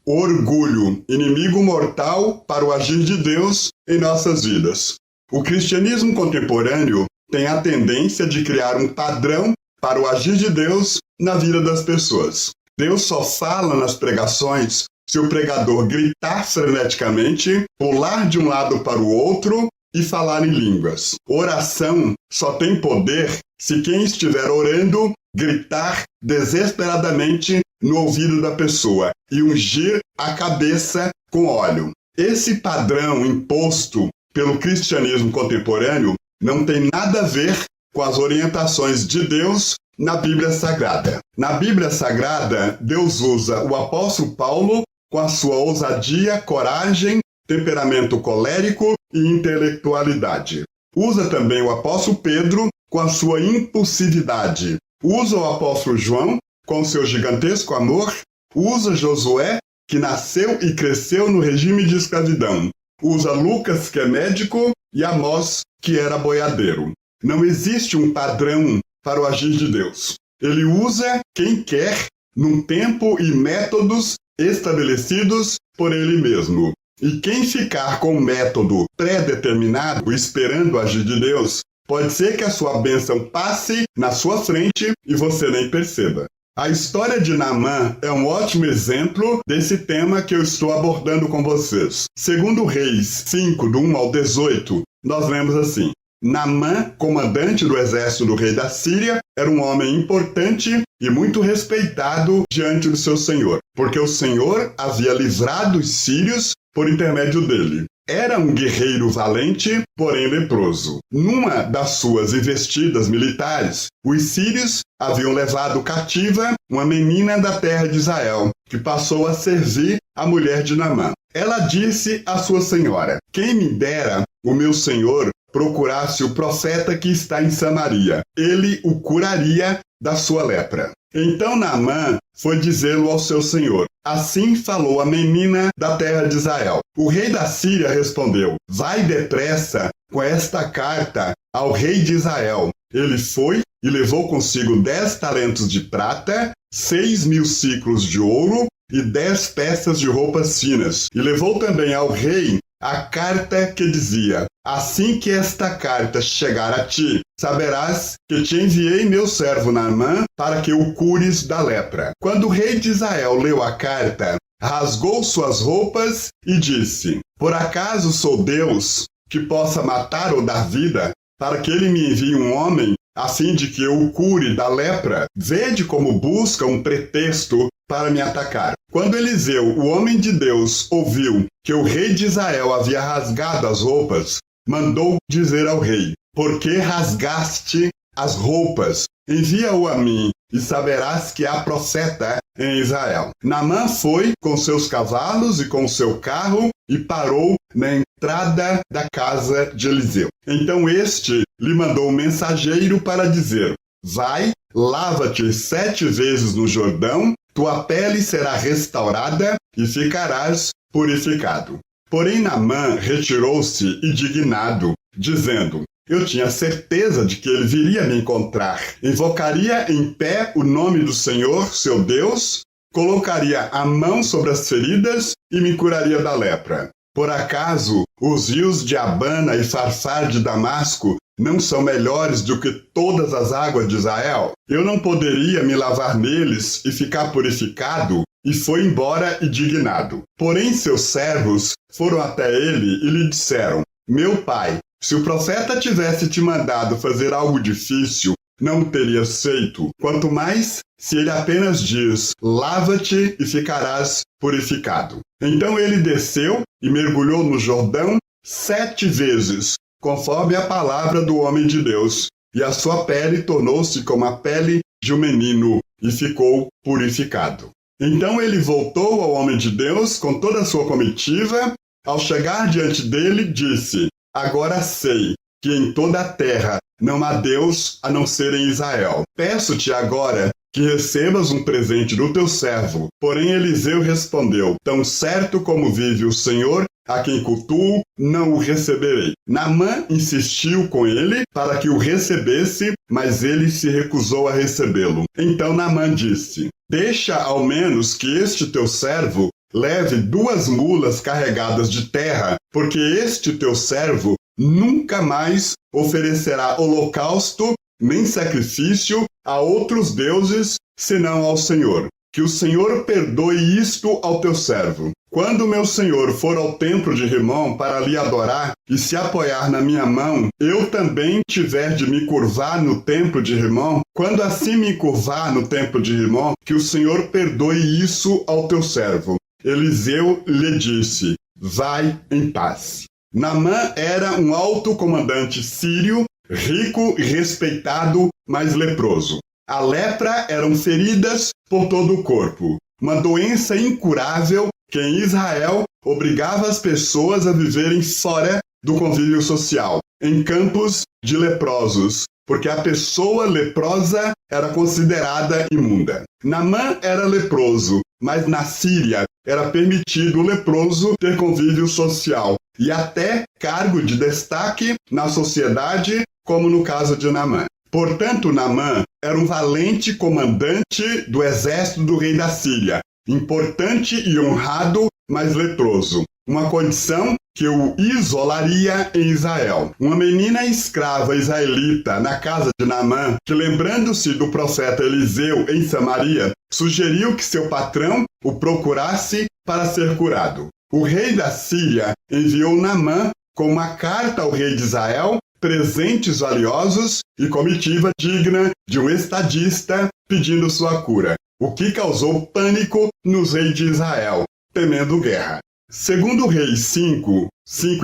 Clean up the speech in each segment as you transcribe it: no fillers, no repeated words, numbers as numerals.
orgulho, inimigo mortal para o agir de Deus em nossas vidas. O cristianismo contemporâneo tem a tendência de criar um padrão para o agir de Deus na vida das pessoas. Deus só fala nas pregações se o pregador gritar freneticamente, pular de um lado para o outro e falar em línguas. Oração só tem poder se quem estiver orando gritar desesperadamente no ouvido da pessoa e ungir a cabeça com óleo. Esse padrão imposto pelo cristianismo contemporâneo não tem nada a ver com as orientações de Deus na Bíblia Sagrada. Na Bíblia Sagrada, Deus usa o apóstolo Paulo com a sua ousadia, coragem, temperamento colérico e intelectualidade. Usa também o apóstolo Pedro com a sua impulsividade. Usa o apóstolo João com seu gigantesco amor. Usa Josué, que nasceu e cresceu no regime de escravidão. Usa Lucas, que é médico, e Amós, que era boiadeiro. Não existe um padrão para o agir de Deus. Ele usa quem quer, num tempo e métodos estabelecidos por ele mesmo. E quem ficar com um método pré-determinado, esperando o agir de Deus, pode ser que a sua bênção passe na sua frente e você nem perceba. A história de Naamã é um ótimo exemplo desse tema que eu estou abordando com vocês. Segundo Reis 5, do 1 ao 18, nós lemos assim: Naamã, comandante do exército do rei da Síria, era um homem importante e muito respeitado diante do seu senhor, porque o Senhor havia livrado os sírios por intermédio dele. Era um guerreiro valente, porém leproso. Numa das suas investidas militares, os sírios haviam levado cativa uma menina da terra de Israel, que passou a servir a mulher de Naamã. Ela disse à sua senhora: quem me dera o meu senhor procurasse o profeta que está em Samaria. Ele o curaria da sua lepra. Então Naamã foi dizê-lo ao seu senhor. Assim falou a menina da terra de Israel. O rei da Síria respondeu: vai depressa com esta carta ao rei de Israel. Ele foi e levou consigo 10 talentos de prata, 6.000 ciclos de ouro e 10 peças de roupas finas. E levou também ao rei a carta que dizia: assim que esta carta chegar a ti, saberás que te enviei meu servo Naamã para que o cures da lepra. Quando o rei de Israel leu a carta, rasgou suas roupas e disse: por acaso sou Deus que possa matar ou dar vida, para que ele me envie um homem a fim de que eu o cure da lepra? Vede como busca um pretexto para me atacar. Quando Eliseu, o homem de Deus, ouviu que o rei de Israel havia rasgado as roupas, mandou dizer ao rei: por que rasgaste as roupas? Envia-o a mim, e saberás que há profeta em Israel. Naamã foi com seus cavalos e com seu carro e parou na entrada da casa de Eliseu. Então este lhe mandou um mensageiro para dizer: vai, lava-te 7 vezes no Jordão, tua pele será restaurada e ficarás purificado. Porém Naamã retirou-se indignado, dizendo: eu tinha certeza de que ele viria me encontrar. Invocaria em pé o nome do Senhor, seu Deus, colocaria a mão sobre as feridas e me curaria da lepra. Por acaso, os rios de Abana e Farfar de Damasco não são melhores do que todas as águas de Israel? Eu não poderia me lavar neles e ficar purificado? E foi embora indignado. Porém seus servos foram até ele e lhe disseram: meu pai, se o profeta tivesse te mandado fazer algo difícil, não o terias feito. Quanto mais, se ele apenas diz: lava-te e ficarás purificado. Então ele desceu e mergulhou no Jordão 7 vezes, conforme a palavra do homem de Deus, e a sua pele tornou-se como a pele de um menino, e ficou purificado. Então ele voltou ao homem de Deus com toda a sua comitiva. Ao chegar diante dele, disse: agora sei que em toda a terra não há Deus a não ser em Israel. Peço-te agora que recebas um presente do teu servo. Porém Eliseu respondeu: tão certo como vive o Senhor, a quem cultuo, não o receberei. Naamã insistiu com ele para que o recebesse, mas ele se recusou a recebê-lo. Então Naamã disse: deixa ao menos que este teu servo leve 2 mulas carregadas de terra, porque este teu servo nunca mais oferecerá holocausto nem sacrifício a outros deuses, senão ao Senhor. Que o Senhor perdoe isto ao teu servo. Quando meu senhor for ao templo de Rimom para lhe adorar e se apoiar na minha mão, eu também tiver de me curvar no templo de Rimom, quando assim me curvar no templo de Rimom, que o Senhor perdoe isso ao teu servo. Eliseu lhe disse: vai em paz. Naamã era um alto comandante sírio, rico e respeitado, mas leproso. A lepra eram feridas por todo o corpo, uma doença incurável que em Israel obrigava as pessoas a viverem fora do convívio social, em campos de leprosos, porque a pessoa leprosa era considerada imunda. Naamã era leproso, mas na Síria era permitido o leproso ter convívio social e até cargo de destaque na sociedade, como no caso de Naamã. Portanto, Naamã era um valente comandante do exército do rei da Síria, importante e honrado, mas leproso, uma condição que o isolaria em Israel. Uma menina escrava israelita na casa de Naamã, que lembrando-se do profeta Eliseu em Samaria, sugeriu que seu patrão o procurasse para ser curado. O rei da Síria enviou Naamã com uma carta ao rei de Israel, presentes valiosos e comitiva digna de um estadista pedindo sua cura, o que causou pânico nos reis de Israel, temendo guerra. Segundo Reis 5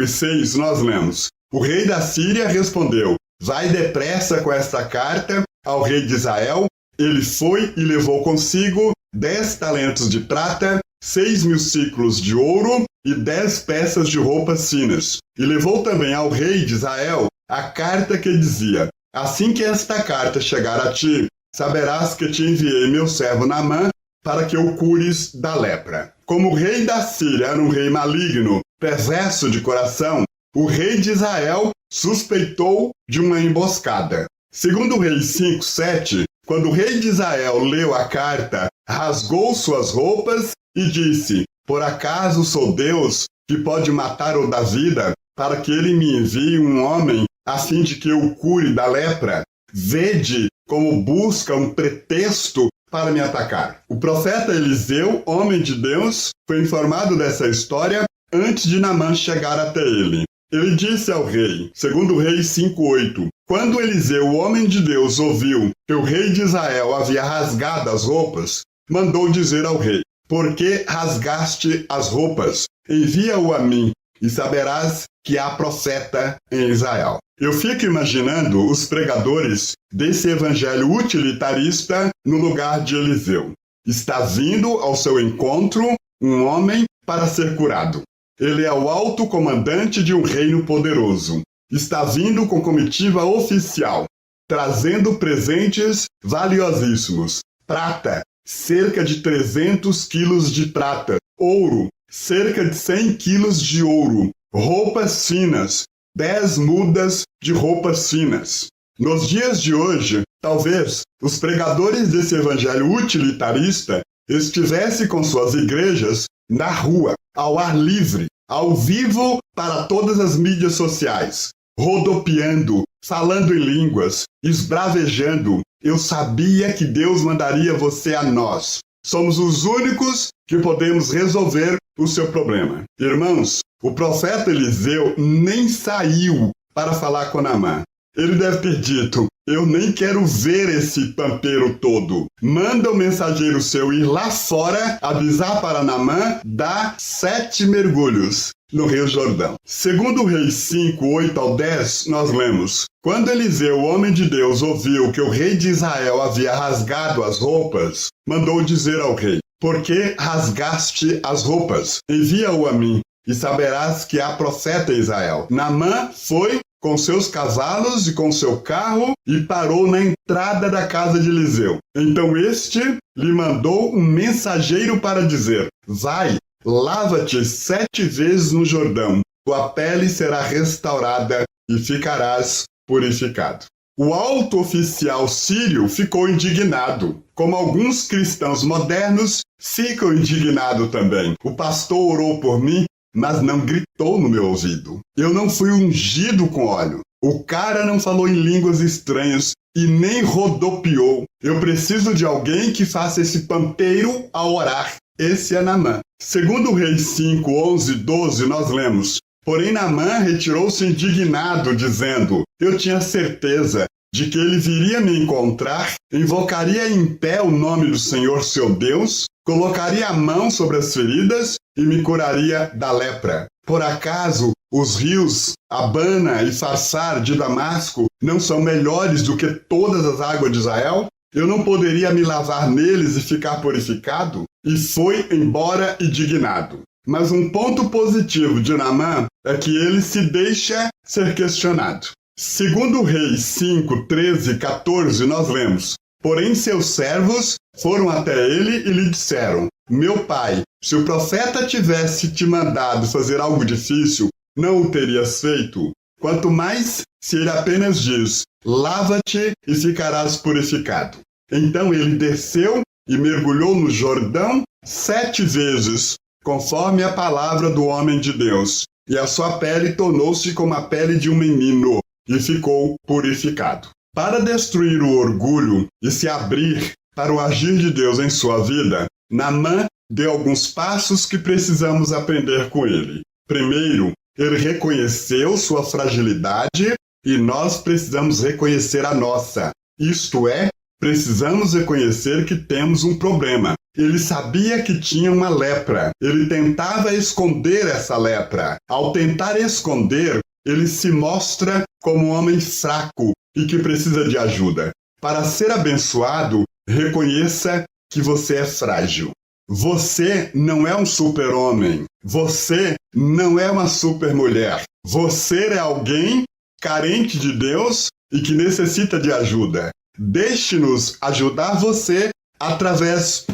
e 6, nós lemos: o rei da Síria respondeu: vai depressa com esta carta ao rei de Israel. Ele foi e levou consigo 10 talentos de prata, 6.000 siclos de ouro e 10 peças de roupas finas. E levou também ao rei de Israel a carta que dizia: assim que esta carta chegar a ti, saberás que te enviei meu servo Naamã para que o cures da lepra. Como o rei da Síria era um rei maligno, perverso de coração, o rei de Israel suspeitou de uma emboscada. Segundo Reis 5, 7, quando o rei de Israel leu a carta, rasgou suas roupas e disse: por acaso sou Deus que pode matar ou dar vida, para que ele me envie um homem a fim de que eu o cure da lepra? Vede como busca um pretexto para me atacar. O profeta Eliseu, homem de Deus, foi informado dessa história antes de Naamã chegar até ele. Ele disse ao rei, segundo Reis 5:8, quando Eliseu, o homem de Deus, ouviu que o rei de Israel havia rasgado as roupas, mandou dizer ao rei: por que rasgaste as roupas? Envia-o a mim, e saberás que há profeta em Israel. Eu fico imaginando os pregadores desse evangelho utilitarista no lugar de Eliseu. Está vindo ao seu encontro um homem para ser curado. Ele é o alto comandante de um reino poderoso. Está vindo com comitiva oficial, trazendo presentes valiosíssimos. Prata, cerca de 300 quilos de prata. Ouro, cerca de 100 quilos de ouro. Roupas finas, 10 mudas de roupas finas. Nos dias de hoje, talvez os pregadores desse evangelho utilitarista estivessem com suas igrejas na rua, ao ar livre, ao vivo para todas as mídias sociais, rodopiando, falando em línguas, esbravejando: eu sabia que Deus mandaria você a nós. Somos os únicos que podemos resolver o seu problema. Irmãos, o profeta Eliseu nem saiu para falar com Naamã. Ele deve ter dito: eu nem quero ver esse pampeiro todo. Manda o mensageiro seu ir lá fora, avisar para Naamã, dar 7 mergulhos no Rio Jordão. Segundo Reis 5, 8 ao 10, nós lemos: quando Eliseu, o homem de Deus, ouviu que o rei de Israel havia rasgado as roupas, mandou dizer ao rei: por que rasgaste as roupas? Envia-o a mim, e saberás que há profeta em Israel. Naamã foi com seus cavalos e com seu carro e parou na entrada da casa de Eliseu. Então este lhe mandou um mensageiro para dizer: vai, lava-te 7 vezes no Jordão, tua pele será restaurada e ficarás purificado. O alto oficial sírio ficou indignado, como alguns cristãos modernos ficam indignados também. O pastor orou por mim, mas não gritou no meu ouvido. Eu não fui ungido com óleo. O cara não falou em línguas estranhas e nem rodopiou. Eu preciso de alguém que faça esse pampeiro ao orar. Esse é Naamã. Segundo Reis 5, 11 e 12, nós lemos: porém Naamã retirou-se indignado, dizendo: eu tinha certeza de que ele viria me encontrar, invocaria em pé o nome do Senhor seu Deus, colocaria a mão sobre as feridas e me curaria da lepra. Por acaso os rios Abana e Farsar de Damasco não são melhores do que todas as águas de Israel? Eu não poderia me lavar neles e ficar purificado? E foi embora indignado. Mas um ponto positivo de Naamã é que ele se deixa ser questionado. Segundo Reis 5, 13 e 14, nós lemos: porém seus servos foram até ele e lhe disseram: meu pai, se o profeta tivesse te mandado fazer algo difícil, não o terias feito? Quanto mais se ele apenas diz: lava-te e ficarás purificado. Então ele desceu e mergulhou no Jordão 7 vezes, conforme a palavra do homem de Deus, e a sua pele tornou-se como a pele de um menino, e ficou purificado. Para destruir o orgulho e se abrir para o agir de Deus em sua vida, Naamã deu alguns passos que precisamos aprender com ele. Primeiro, ele reconheceu sua fragilidade e nós precisamos reconhecer a nossa. Isto é, precisamos reconhecer que temos um problema. Ele sabia que tinha uma lepra. Ele tentava esconder essa lepra. Ao tentar esconder, ele se mostra como um homem fraco e que precisa de ajuda. Para ser abençoado, reconheça que você é frágil. Você não é um super-homem. Você não é uma super-mulher. Você é alguém carente de Deus e que necessita de ajuda. Deixe-nos ajudar você através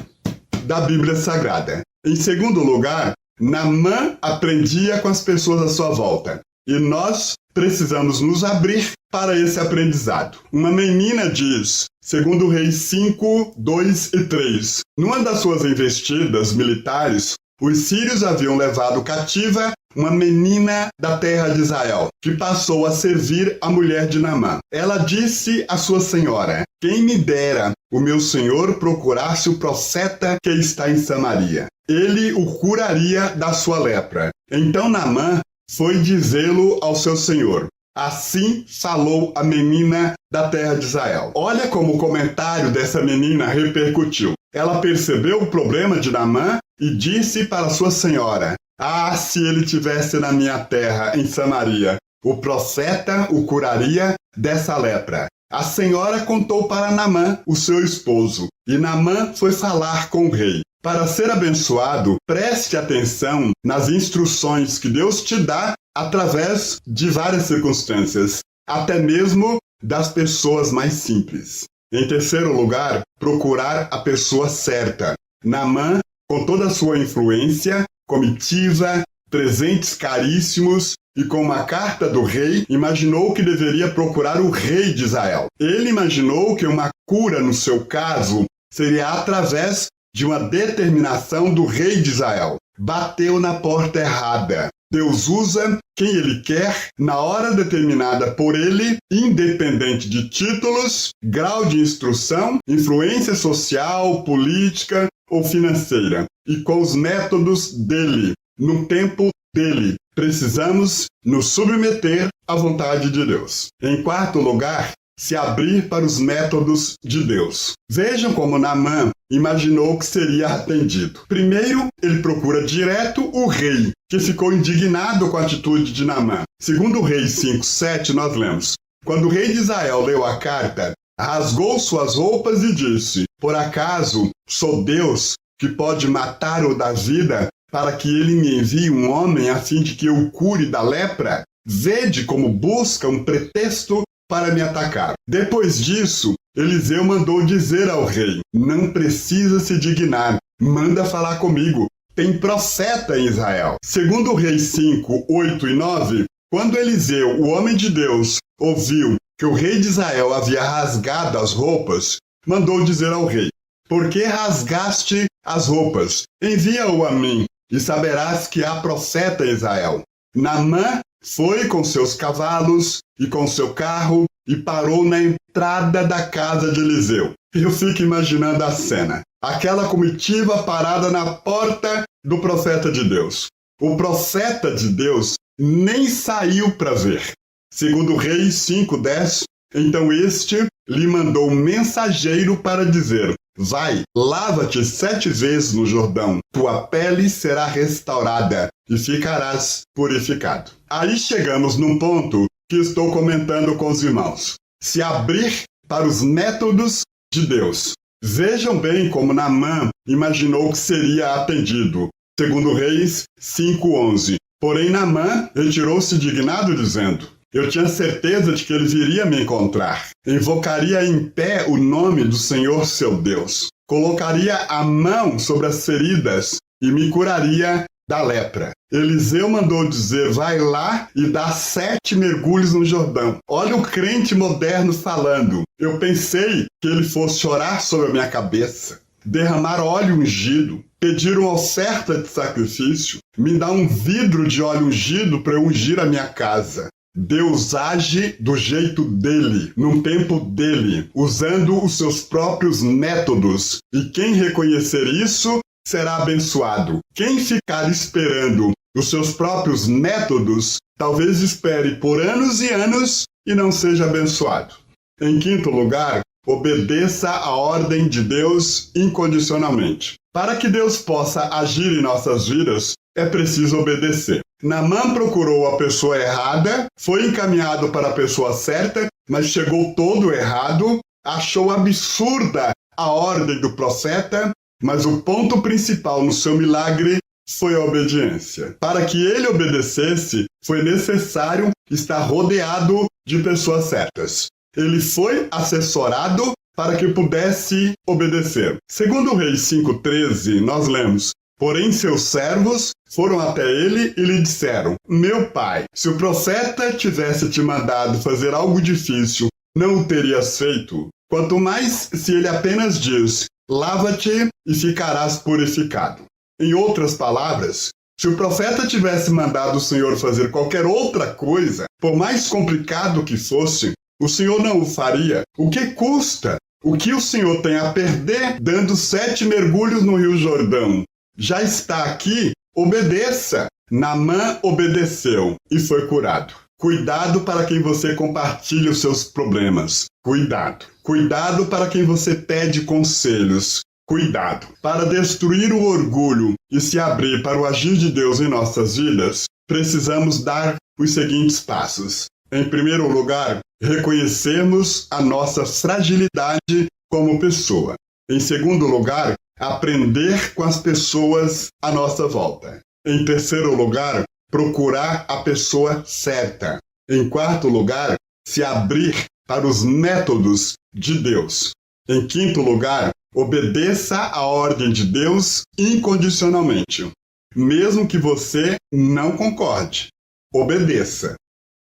da Bíblia Sagrada. Em segundo lugar, Naamã aprendia com as pessoas à sua volta. E nós precisamos nos abrir para esse aprendizado. Uma menina diz, segundo Reis 5, 2 e 3, numa das suas investidas militares, os sírios haviam levado cativa uma menina da terra de Israel, que passou a servir a mulher de Naamã. Ela disse à sua senhora: quem me dera o meu senhor procurasse o profeta que está em Samaria. Ele o curaria da sua lepra. Então Naamã foi dizê-lo ao seu senhor. Assim falou a menina da terra de Israel. Olha como o comentário dessa menina repercutiu. Ela percebeu o problema de Naamã e disse para sua senhora: ah, se ele tivesse na minha terra, em Samaria, o profeta o curaria dessa lepra. A senhora contou para Naamã, o seu esposo, e Naamã foi falar com o rei. Para ser abençoado, preste atenção nas instruções que Deus te dá através de várias circunstâncias, até mesmo das pessoas mais simples. Em terceiro lugar, procurar a pessoa certa. Naamã, com toda a sua influência, comitiva, presentes caríssimos e com uma carta do rei, imaginou que deveria procurar o rei de Israel. Ele imaginou que uma cura no seu caso seria através de uma determinação do rei de Israel. Bateu na porta errada. Deus usa quem ele quer, na hora determinada por ele, independente de títulos, grau de instrução, influência social, política ou financeira, e com os métodos dele, no tempo dele. Precisamos nos submeter à vontade de Deus. Em quarto lugar, se abrir para os métodos de Deus. Vejam como Naamã imaginou que seria atendido. Primeiro, ele procura direto o rei, que ficou indignado com a atitude de Naamã. Segundo Reis 5:7, nós lemos: quando o rei de Israel leu a carta, rasgou suas roupas e disse: por acaso sou Deus que pode matar ou dar vida, para que ele me envie um homem a fim de que eu o cure da lepra? Vede como busca um pretexto para me atacar. Depois disso, Eliseu mandou dizer ao rei: não precisa se dignar, manda falar comigo, tem profeta em Israel. Segundo Reis 5, 8 e 9, quando Eliseu, o homem de Deus, ouviu que o rei de Israel havia rasgado as roupas, mandou dizer ao rei: Por que rasgaste as roupas? Envia-o a mim, e saberás que há profeta em Israel. Naamã foi com seus cavalos e com seu carro e parou na entrada da casa de Eliseu. Eu fico imaginando a cena. Aquela comitiva parada na porta do profeta de Deus. O profeta de Deus nem saiu para ver. Segundo Reis 5:10, então este lhe mandou um mensageiro para dizer: vai, lava-te 7 vezes no Jordão, tua pele será restaurada e ficarás purificado. Aí chegamos num ponto que estou comentando com os irmãos. Se abrir para os métodos de Deus. Vejam bem como Naamã imaginou que seria atendido. Segundo Reis 5:11. Porém Naamã retirou-se indignado, dizendo: eu tinha certeza de que ele viria me encontrar. Invocaria em pé o nome do Senhor seu Deus. Colocaria a mão sobre as feridas e me curaria da lepra. Eliseu mandou dizer: vai lá e dá 7 mergulhos no Jordão. Olha o crente moderno falando. Eu pensei que ele fosse chorar sobre a minha cabeça, derramar óleo ungido, pedir uma oferta de sacrifício, me dá um vidro de óleo ungido para eu ungir a minha casa. Deus age do jeito dele, num tempo dele, usando os seus próprios métodos. E quem reconhecer isso será abençoado. Quem ficar esperando os seus próprios métodos, talvez espere por anos e anos e não seja abençoado. Em quinto lugar, obedeça a ordem de Deus incondicionalmente. Para que Deus possa agir em nossas vidas, é preciso obedecer. Naamã procurou a pessoa errada, foi encaminhado para a pessoa certa, mas chegou todo errado, achou absurda a ordem do profeta, mas o ponto principal no seu milagre foi a obediência. Para que ele obedecesse, foi necessário estar rodeado de pessoas certas. Ele foi assessorado para que pudesse obedecer. Segundo Reis 5:13, nós lemos: porém seus servos foram até ele e lhe disseram: meu pai, se o profeta tivesse te mandado fazer algo difícil, não o terias feito? Quanto mais se ele apenas diz: lava-te e ficarás purificado. Em outras palavras, se o profeta tivesse mandado o Senhor fazer qualquer outra coisa, por mais complicado que fosse, o Senhor não o faria. O que custa? O que o Senhor tem a perder dando 7 mergulhos no Rio Jordão? Já está aqui, obedeça. Naamã obedeceu e foi curado. Cuidado para quem você compartilha os seus problemas. Cuidado. Cuidado para quem você pede conselhos. Cuidado. Para destruir o orgulho e se abrir para o agir de Deus em nossas vidas, precisamos dar os seguintes passos. Em primeiro lugar, reconhecermos a nossa fragilidade como pessoa. Em segundo lugar, aprender com as pessoas à nossa volta. Em terceiro lugar, procurar a pessoa certa. Em quarto lugar, se abrir para os métodos de Deus. Em quinto lugar, obedeça a ordem de Deus incondicionalmente. Mesmo que você não concorde, obedeça.